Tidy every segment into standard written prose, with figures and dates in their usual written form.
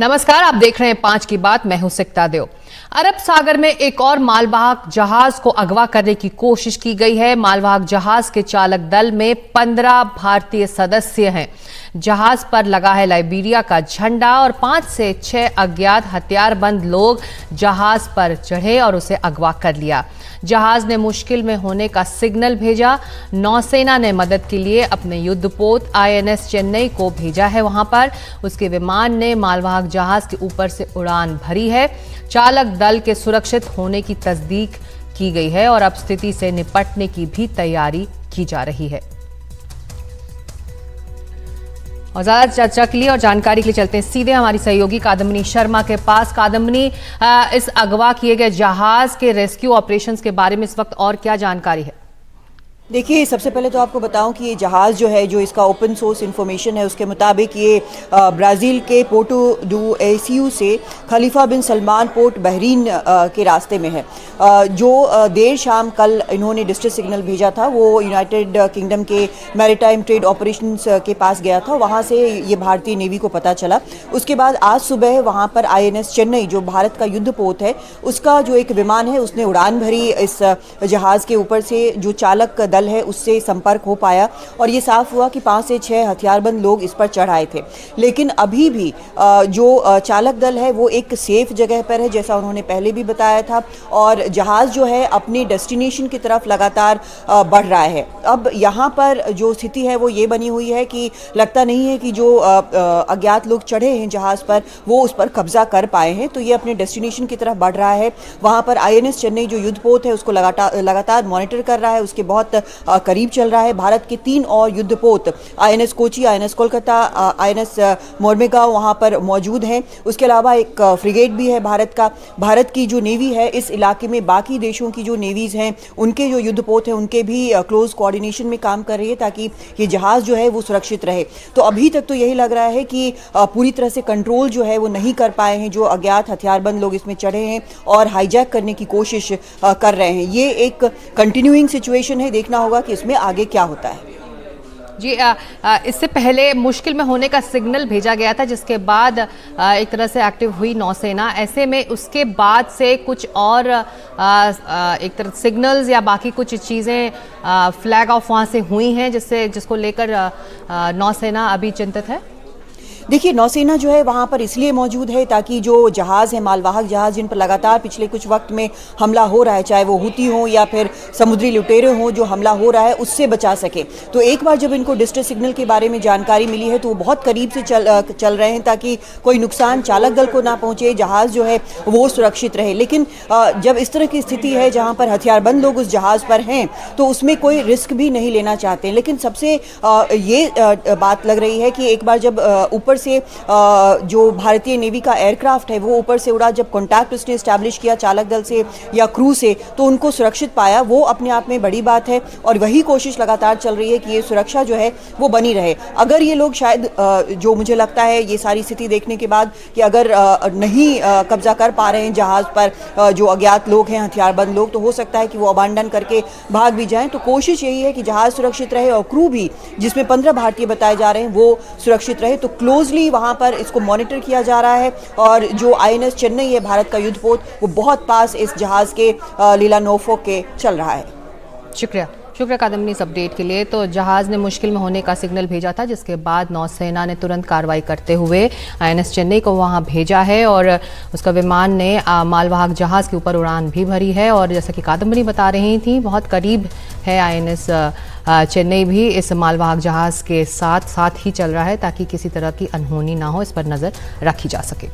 नमस्कार, आप देख रहे हैं 5 की बात। मैं हूं सिकता देव। अरब सागर में एक और मालवाहक जहाज को अगवा करने की कोशिश की गई है। मालवाहक जहाज के चालक दल में 15 भारतीय सदस्य हैं। जहाज पर लगा है लाइबेरिया का झंडा और 5 से 6 अज्ञात हथियारबंद लोग जहाज पर चढ़े और उसे अगवा कर लिया। जहाज ने मुश्किल में होने का सिग्नल भेजा। नौसेना ने मदद के लिए अपने युद्धपोत INS चेन्नई को भेजा है। वहां पर उसके विमान ने मालवाहक जहाज के ऊपर से उड़ान भरी है। चालक दल के सुरक्षित होने की तस्दीक की गई है और अब स्थिति से निपटने की भी तैयारी की जा रही है। और ज्यादा चर्चा के लिए और जानकारी के लिए चलते हैं सीधे हमारी सहयोगी कादम्बिनी शर्मा के पास। कादम्बिनी, इस अगवा किए गए जहाज के रेस्क्यू ऑपरेशंस के बारे में इस वक्त और क्या जानकारी है? देखिए, सबसे पहले तो आपको बताऊं कि ये जहाज़ जो है, जो इसका ओपन सोर्स इन्फॉर्मेशन है उसके मुताबिक ये ब्राज़ील के पोर्टो डू एसीयू से खलीफा बिन सलमान पोर्ट बहरीन के रास्ते में है। जो देर शाम कल इन्होंने डिस्ट्रेस सिग्नल भेजा था, वो यूनाइटेड किंगडम के मैरीटाइम ट्रेड ऑपरेशंस के पास गया था। वहाँ से ये भारतीय नेवी को पता चला। उसके बाद आज सुबह वहाँ पर INS चेन्नई, जो भारत का युद्धपोत है, उसका जो एक विमान है उसने उड़ान भरी इस जहाज़ के ऊपर से। जो चालक दल है उससे संपर्क हो पाया और ये साफ हुआ कि 5 से 6 हथियारबंद लोग इस पर चढ़ आए थे। लेकिन अभी भी जो चालक दल है वो एक सेफ जगह पर है, जैसा उन्होंने पहले भी बताया था। और जहाज़ जो है अपने डेस्टिनेशन की तरफ लगातार बढ़ रहा है। अब यहाँ पर जो स्थिति है वो ये बनी हुई है कि लगता नहीं है कि जो अज्ञात लोग चढ़े हैं जहाज़ पर वो उस पर कब्जा कर पाए हैं। तो ये अपने डेस्टिनेशन की तरफ बढ़ रहा है। वहाँ पर INS चेन्नई जो युद्धपोत है उसको लगातार मॉनिटर कर रहा है, उसके बहुत करीब चल रहा है। भारत के 3 और युद्धपोत INS Kochi, INS Kolkata, INS मोरमेगांव वहाँ पर मौजूद हैं। उसके अलावा एक फ्रिगेट भी है भारत का। भारत की जो नेवी है इस इलाके में बाकी देशों की जो नेवीज़ हैं उनके जो युद्धपोत हैं उनके भी क्लोज कोऑर्डिनेशन में काम कर रही है ताकि ये जहाज़ जो है वो सुरक्षित रहे। तो अभी तक तो यही लग रहा है कि पूरी तरह से कंट्रोल जो है वो नहीं कर पाए हैं जो अज्ञात हथियारबंद लोग इसमें चढ़े हैं और हाईजैक करने की कोशिश कर रहे हैं। ये एक कंटिन्यूइंग सिचुएशन है, देखना होगा कि इसमें आगे क्या होता है। जी, इससे पहले मुश्किल में होने का सिग्नल भेजा गया था, जिसके बाद एक तरह से एक्टिव हुई नौसेना। ऐसे में उसके बाद से कुछ और एक तरह सिग्नल्स या बाकी कुछ चीज़ें फ्लैग ऑफ वहाँ से हुई हैं जिसको लेकर नौसेना अभी चिंतित है। देखिए, नौसेना जो है वहाँ पर इसलिए मौजूद है ताकि जो जहाज़ है, मालवाहक जहाज़ जिन पर लगातार पिछले कुछ वक्त में हमला हो रहा है, चाहे वो हुती हो या फिर समुद्री लुटेरे हों, जो हमला हो रहा है उससे बचा सके। तो एक बार जब इनको डिस्ट्रेस सिग्नल के बारे में जानकारी मिली है तो वो बहुत करीब से चल रहे हैं ताकि कोई नुकसान चालक दल को ना पहुँचे, जहाज़ जो है वो सुरक्षित रहे। लेकिन जब इस तरह की स्थिति है जहाँ पर हथियारबंद लोग उस जहाज़ पर हैं तो उसमें कोई रिस्क भी नहीं लेना चाहते। लेकिन सबसे ये बात लग रही है कि एक बार जब ऊपर से जो भारतीय नेवी का एयरक्राफ्ट है वो ऊपर से उड़ा, जब कॉन्टैक्ट उसने एस्टैब्लिश किया चालक दल से या क्रू से तो उनको सुरक्षित पाया। वो अपने आप में बड़ी बात है और वही कोशिश लगातार चल रही है कि ये सुरक्षा जो है वो बनी रहे। अगर ये लोग शायद जो मुझे लगता है ये सारी स्थिति देखने के बाद कि अगर नहीं कब्जा कर पा रहे हैं जहाज़ पर जो अज्ञात लोग हैं, हथियारबंद लोग, तो हो सकता है कि वो अबांडन करके भाग भी जाएं। तो कोशिश यही है कि जहाज़ सुरक्षित रहे और क्रू भी, जिसमें 15 भारतीय बताए जा रहे हैं, वो सुरक्षित रहे। तो क्लोजली वहाँ पर इसको मॉनिटर किया जा रहा है और जो INS चेन्नई है भारत का युद्धपोत, वो बहुत पास इस जहाज़ के लीला नोफोक के चल रहा है। शुक्रिया कादम्बिनी इस अपडेट के लिए। तो जहाज़ ने मुश्किल में होने का सिग्नल भेजा था, जिसके बाद नौसेना ने तुरंत कार्रवाई करते हुए INS चेन्नई को वहां भेजा है और उसका विमान ने मालवाहक जहाज़ के ऊपर उड़ान भी भरी है। और जैसा कि कादम्बिनी बता रही थी, बहुत करीब है INS चेन्नई भी इस मालवाहक जहाज़ के साथ ही चल रहा है ताकि किसी तरह की अनहोनी ना हो, इस पर नज़र रखी जा सके।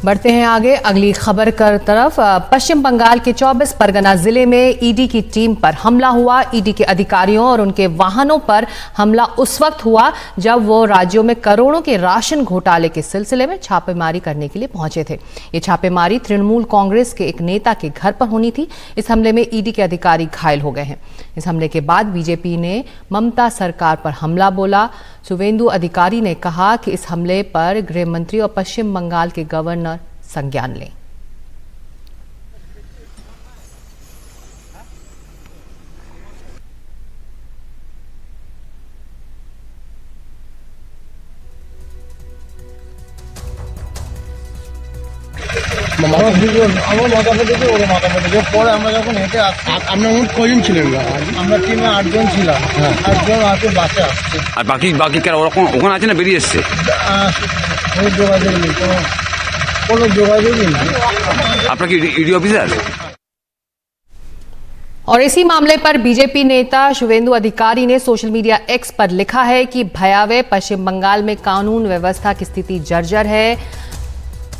बढ़ते हैं आगे अगली खबर की तरफ। पश्चिम बंगाल के 24 परगना जिले में ईडी की टीम पर हमला हुआ। ईडी के अधिकारियों और उनके वाहनों पर हमला उस वक्त हुआ जब वो राज्यों में करोड़ों के राशन घोटाले के सिलसिले में छापेमारी करने के लिए पहुंचे थे। ये छापेमारी तृणमूल कांग्रेस के एक नेता के घर पर होनी थी। इस हमले में ईडी के अधिकारी घायल हो गए हैं। इस हमले के बाद बीजेपी ने ममता सरकार पर हमला बोला। शुवेंदु अधिकारी ने कहा कि इस हमले पर गृह मंत्री और पश्चिम बंगाल के गवर्नर संज्ञान लें। আমার দুজন, আমার মাথা ফেটেছে, ওর মাথা ফেটেছে। পরে আমরা যখন হেঁটে আসছি, আপনার মোট কজন ছিলেন? আমরা টিমে 8 জন ছিলাম। 8 জন আছে বাসে আসছে। আর বাকি কারা ওরকম ওখানে আছে না বেরিয়ে এসছে? কোনো যোগাযোগ নেই, কোনো যোগাযোগই নেই। আপনার কি ईडी ऑफिसर? और इसी मामले पर बीजेपी नेता शुवेंदु अधिकारी ने सोशल मीडिया एक्स पर लिखा है कि भयावह पश्चिम बंगाल में कानून व्यवस्था की स्थिति जर्जर है।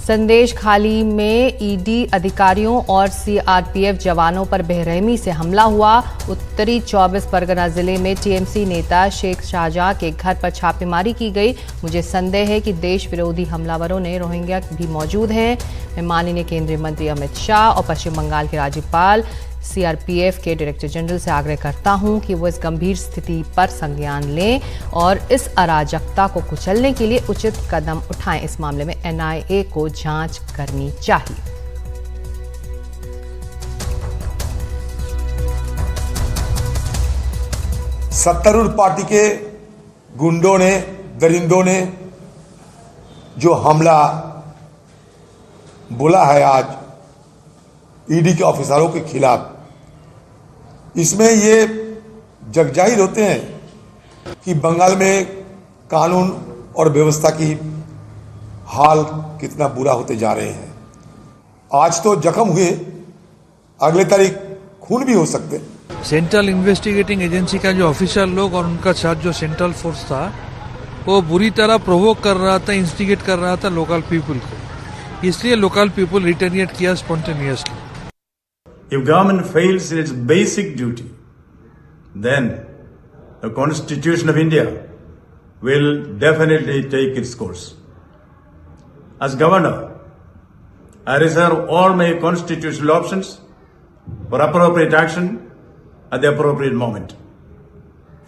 संदेश खाली में ईडी अधिकारियों और सीआरपीएफ जवानों पर बेरहमी से हमला हुआ। उत्तरी 24 परगना जिले में टीएमसी नेता शेख शाहजहां के घर पर छापेमारी की गई। मुझे संदेह है कि देश विरोधी हमलावरों ने रोहिंग्या भी मौजूद हैं। मैं माननीय केंद्रीय मंत्री अमित शाह और पश्चिम बंगाल के राज्यपाल सीआरपीएफ के डायरेक्टर जनरल से आग्रह करता हूं कि वो इस गंभीर स्थिति पर संज्ञान लें और इस अराजकता को कुचलने के लिए उचित कदम उठाएं। इस मामले में एनआईए को जांच करनी चाहिए। सत्तारूढ़ पार्टी के गुंडों ने, दरिंदों ने जो हमला बोला है आज ईडी के ऑफिसरों के खिलाफ, इसमें ये जगजाहिर होते हैं कि बंगाल में कानून और व्यवस्था की हाल कितना बुरा होते जा रहे हैं। आज तो जख्म हुए, अगले तारीख खून भी हो सकते हैं। सेंट्रल इन्वेस्टिगेटिंग एजेंसी का जो ऑफिसर लोग और उनका साथ जो सेंट्रल फोर्स था वो बुरी तरह प्रोवोक कर रहा था, इंस्टिगेट कर रहा था लोकल पीपल को, इसलिए लोकल पीपल रिटेलिएट किया spontaneously. If government fails in its basic duty, then the Constitution of India will definitely take its course. As governor, I reserve all my constitutional options for appropriate action at the appropriate moment.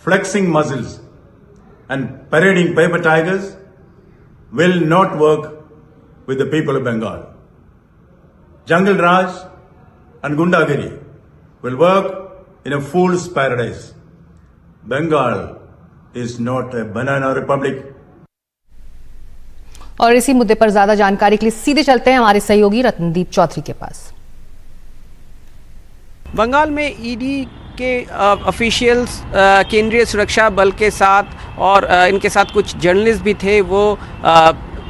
Flexing muscles and parading paper tigers will not work with the people of Bengal. Jungle Raj and Gundagiri will work in a fool's paradise. Bengal is not a banana republic. और इसी मुद्दे पर ज्यादा जानकारी के लिए सीधे चलते हैं हमारे सहयोगी रत्नदीप चौधरी के पास। बंगाल में ईडी के ऑफिशियल्स केंद्रीय सुरक्षा बल के साथ और इनके साथ कुछ जर्नलिस्ट भी थे, वो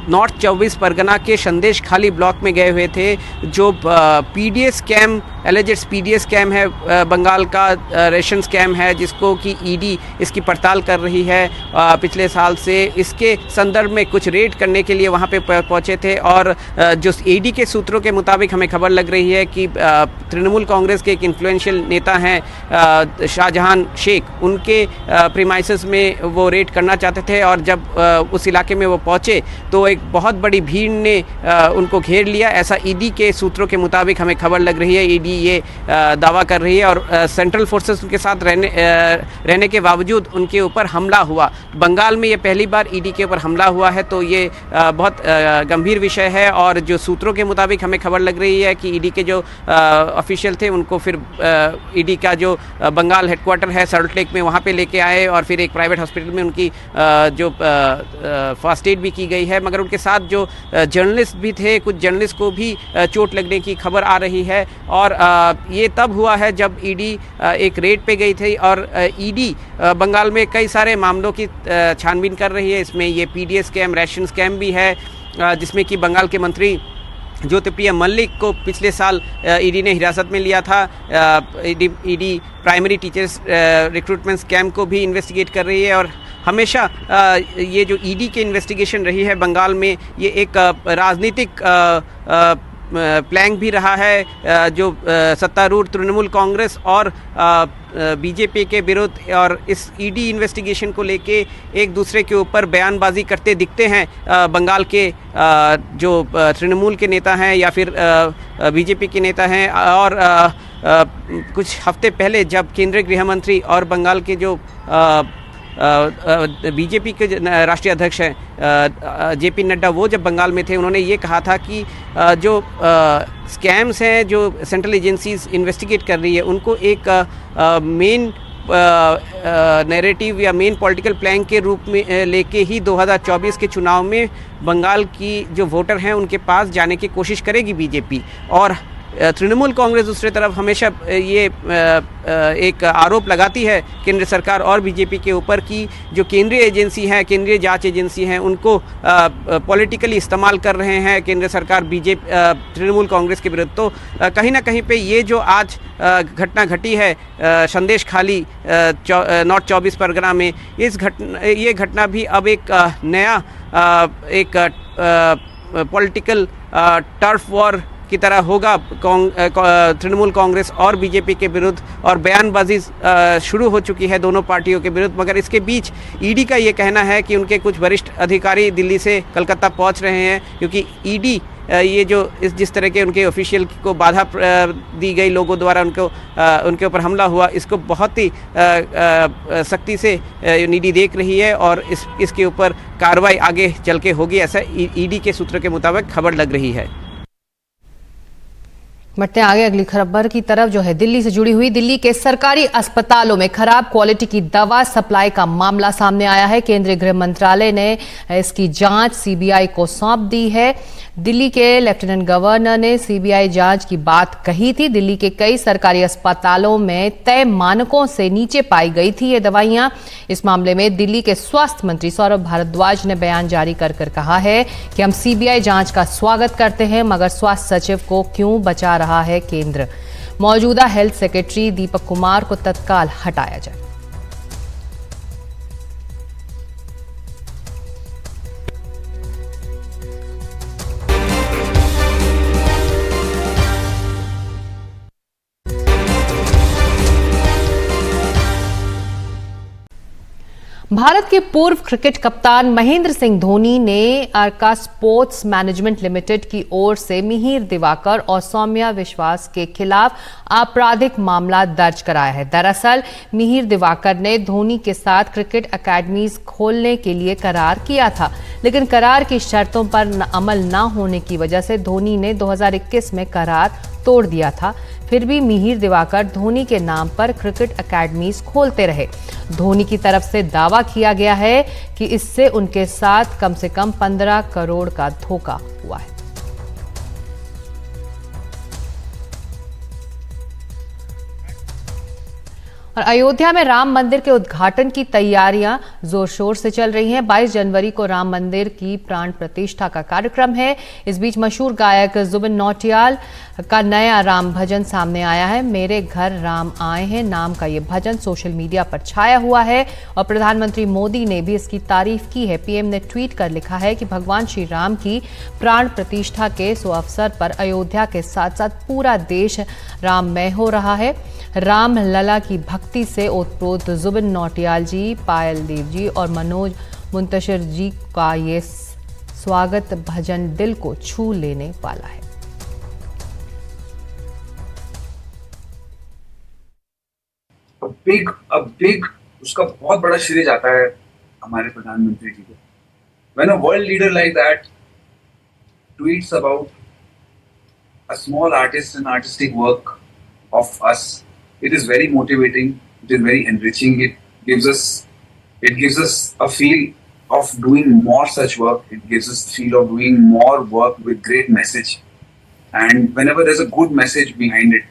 नॉर्थ 24 परगना के संदेश खाली ब्लॉक में गए हुए थे। जो PDS scam, alleged PDS scam है, बंगाल का रेशन स्कैम है, जिसको कि ईडी इसकी पड़ताल कर रही है पिछले साल से। इसके संदर्भ में कुछ रेड करने के लिए वहां पे पहुंचे थे और जो ईडी के सूत्रों के मुताबिक हमें खबर लग रही है कि तृणमूल कांग्रेस के एक इन्फ्लुएंशियल नेता हैं शाहजहां शेख, उनके प्रीमाइसेस में वो रेड करना चाहते थे और जब उस इलाके में वो पहुंचे तो एक बहुत बड़ी भीड़ ने उनको घेर लिया, ऐसा ईडी के सूत्रों के मुताबिक हमें खबर लग रही है। ईडी ये दावा कर रही है और सेंट्रल फोर्सेस के साथ रहने के बावजूद उनके ऊपर हमला हुआ। बंगाल में ये पहली बार ईडी के ऊपर हमला हुआ है, तो ये बहुत गंभीर विषय है। और जो सूत्रों के मुताबिक हमें खबर लग रही है कि ईडी के जो ऑफिशियल थे उनको फिर ईडी का जो बंगाल हेडक्वार्टर है सॉल्ट लेक में, वहाँ पे लेके आए और फिर एक प्राइवेट हॉस्पिटल में उनकी जो फर्स्ट एड भी की गई है। मगर उनके साथ जो जर्नलिस्ट भी थे, कुछ जर्नलिस्ट को भी चोट लगने की खबर आ रही है। और ये तब हुआ है जब ईडी एक रेड पे गई थी और ईडी बंगाल में कई सारे मामलों की छानबीन कर रही है। इसमें ये पीडीएस स्कैम, रेशन स्कैम भी है, जिसमें कि बंगाल के मंत्री ज्योतिप्रिया मल्लिक को पिछले साल ईडी ने हिरासत में लिया था। ED primary teachers recruitment scam को भी इन्वेस्टिगेट कर रही है और हमेशा ये जो ईडी की इन्वेस्टिगेशन रही है बंगाल में, ये एक राजनीतिक प्लान भी रहा है। जो सत्तारूढ़ तृणमूल कांग्रेस और बीजेपी के विरुद्ध और इस ईडी इन्वेस्टिगेशन को लेके एक दूसरे के ऊपर बयानबाजी करते दिखते हैं बंगाल के जो तृणमूल के नेता हैं या फिर बीजेपी के नेता हैं। और कुछ हफ्ते पहले जब केंद्रीय गृह मंत्री और बंगाल के जो बीजेपी के राष्ट्रीय अध्यक्ष हैं जेपी नड्डा, वो जब बंगाल में थे, उन्होंने ये कहा था कि जो स्कैम्स हैं जो सेंट्रल एजेंसीज इन्वेस्टिगेट कर रही है, उनको एक मेन नैरेटिव या मेन पॉलिटिकल प्लान के रूप में लेके ही 2024 के चुनाव में बंगाल की जो वोटर हैं उनके पास जाने की कोशिश करेगी बीजेपी। और तृणमूल कांग्रेस दूसरी तरफ हमेशा ये एक आरोप लगाती है केंद्र सरकार और बीजेपी के ऊपर कि जो केंद्रीय एजेंसी हैं, केंद्रीय जांच एजेंसी हैं, उनको पॉलिटिकली इस्तेमाल कर रहे हैं केंद्र सरकार तृणमूल कांग्रेस के विरुद्ध। तो कहीं ना कहीं पे ये जो आज घटना घटी है संदेश खाली नॉर्थ 24 परगना में, ये घटना भी अब एक नया पॉलिटिकल टर्फ वॉर की तरह होगा तृणमूल कांग्रेस और बीजेपी के विरुद्ध, और बयानबाजी शुरू हो चुकी है दोनों पार्टियों के विरुद्ध। मगर इसके बीच ईडी का ये कहना है कि उनके कुछ वरिष्ठ अधिकारी दिल्ली से कलकत्ता पहुंच रहे हैं, क्योंकि ईडी ये जो जिस तरह के उनके ऑफिशियल को बाधा दी गई, लोगों द्वारा उनके ऊपर हमला हुआ, इसको बहुत ही सख्ती से ईडी देख रही है और इसके ऊपर कार्रवाई आगे चल के होगी, ऐसा ईडी के सूत्रों के मुताबिक खबर लग रही है। बढ़ते आगे अगली खबर की तरफ जो है दिल्ली से जुड़ी हुई। दिल्ली के सरकारी अस्पतालों में खराब क्वालिटी की दवा सप्लाई का मामला सामने आया है। केंद्रीय गृह मंत्रालय ने इसकी जांच सीबीआई को सौंप दी है। दिल्ली के लेफ्टिनेंट गवर्नर ने सीबीआई जांच की बात कही थी। दिल्ली के कई सरकारी अस्पतालों में तय मानकों से नीचे पाई गई थी ये दवाइयां। इस मामले में दिल्ली के स्वास्थ्य मंत्री सौरभ भारद्वाज ने बयान जारी कर कहा है कि हम सीबीआई जांच का स्वागत करते हैं, मगर स्वास्थ्य सचिव को क्यों बचा रहा है केंद्र। मौजूदा हेल्थ सेक्रेटरी दीपक कुमार को तत्काल हटाया जाए। भारत के पूर्व क्रिकेट कप्तान महेंद्र सिंह धोनी ने अर्का स्पोर्ट्स मैनेजमेंट लिमिटेड की ओर से मिहिर दिवाकर और सौम्या विश्वास के खिलाफ आपराधिक मामला दर्ज कराया है। दरअसल मिहिर दिवाकर ने धोनी के साथ क्रिकेट अकेडमीज खोलने के लिए करार किया था, लेकिन करार की शर्तों पर अमल न होने की वजह से धोनी ने 2021 में करार तोड़ दिया था। फिर भी मिहिर दिवाकर धोनी के नाम पर क्रिकेट अकेडमीज खोलते रहे। धोनी की तरफ से दावा किया गया है कि इससे उनके साथ कम से कम 15 करोड़ का धोखा हुआ है। और अयोध्या में राम मंदिर के उद्घाटन की तैयारियां जोर शोर से चल रही हैं। 22 जनवरी को राम मंदिर की प्राण प्रतिष्ठा का कार्यक्रम है। इस बीच मशहूर गायक जुबिन नौटियाल का नया राम भजन सामने आया है। मेरे घर राम आए हैं नाम का ये भजन सोशल मीडिया पर छाया हुआ है और प्रधानमंत्री मोदी ने भी इसकी तारीफ की है। पीएम ने ट्वीट कर लिखा है कि भगवान श्री राम की प्राण प्रतिष्ठा के अवसर पर अयोध्या के साथ साथ पूरा देश राममय हो रहा है। राम लला की भक्ति से ओतप्रोत जुबिन नौटियाल जी, पायल देव जी और मनोज मुंतशिर जी का ये स्वागत भजन दिल को छू लेने वाला है। बिग उसका बहुत बड़ा श्रेय जाता है हमारे प्रधानमंत्री जी को। When a world leader like that tweets about a small artist and artistic work of us, it is very motivating. It is very enriching. It gives us a feel of doing more such work. It gives us the feel of doing more work with great message. And whenever there's a good message behind it,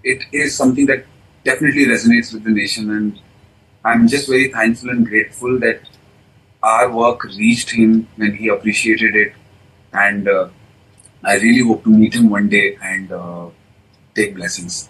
it is something that definitely resonates with the nation. And I'm just very thankful and grateful that our work reached him when he appreciated it. And I really hope to meet him one day and take blessings.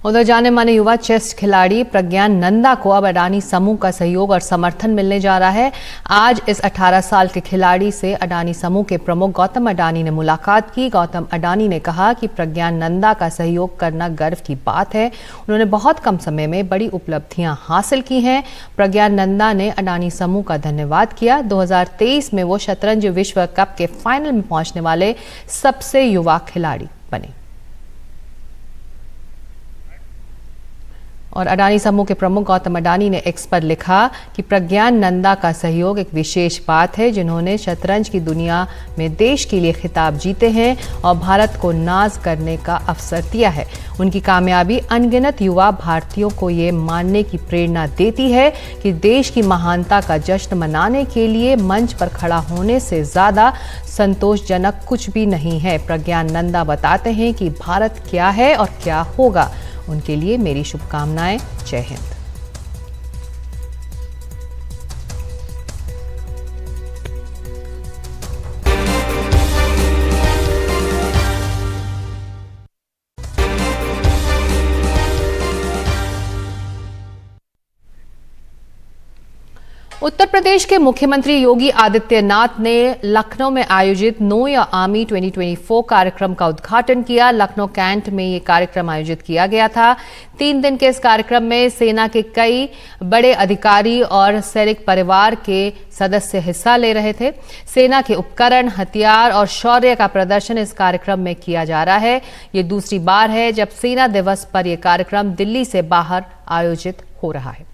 उधर जाने माने युवा chess खिलाड़ी प्रज्ञान नंदा को अब अडानी समूह का सहयोग और समर्थन मिलने जा रहा है। आज इस 18 साल के खिलाड़ी से अडानी समूह के प्रमुख गौतम अडानी ने मुलाकात की। गौतम अडानी ने कहा कि प्रज्ञान नंदा का सहयोग करना गर्व की बात है। उन्होंने बहुत कम समय में बड़ी उपलब्धियां हासिल की हैं। प्रज्ञान नंदा ने अडानी समूह का धन्यवाद किया। 2023 में वो शतरंज विश्व कप के फाइनल में पहुंचने वाले सबसे युवा खिलाड़ी बने। और अडानी समूह के प्रमुख गौतम अडानी ने एक्स पर लिखा कि प्रज्ञान नंदा का सहयोग एक विशेष बात है, जिन्होंने शतरंज की दुनिया में देश के लिए खिताब जीते हैं और भारत को नाज करने का अवसर दिया है। उनकी कामयाबी अनगिनत युवा भारतीयों को ये मानने की प्रेरणा देती है कि देश की महानता का जश्न मनाने के लिए मंच पर खड़ा होने से ज्यादा संतोषजनक कुछ भी नहीं है। प्रज्ञान नंदा बताते हैं कि भारत क्या है और क्या होगा। उनके लिए मेरी शुभकामनाएं। जय हिंद। उत्तर प्रदेश के मुख्यमंत्री योगी आदित्यनाथ ने लखनऊ में आयोजित नो या आर्मी 2024 कार्यक्रम का उद्घाटन किया। लखनऊ कैंट में ये कार्यक्रम आयोजित किया गया था। 3 दिन के इस कार्यक्रम में सेना के कई बड़े अधिकारी और सैनिक परिवार के सदस्य हिस्सा ले रहे थे। सेना के उपकरण, हथियार और शौर्य का प्रदर्शन इस कार्यक्रम में किया जा रहा है। ये दूसरी बार है जब सेना दिवस पर यह कार्यक्रम दिल्ली से बाहर आयोजित हो रहा है।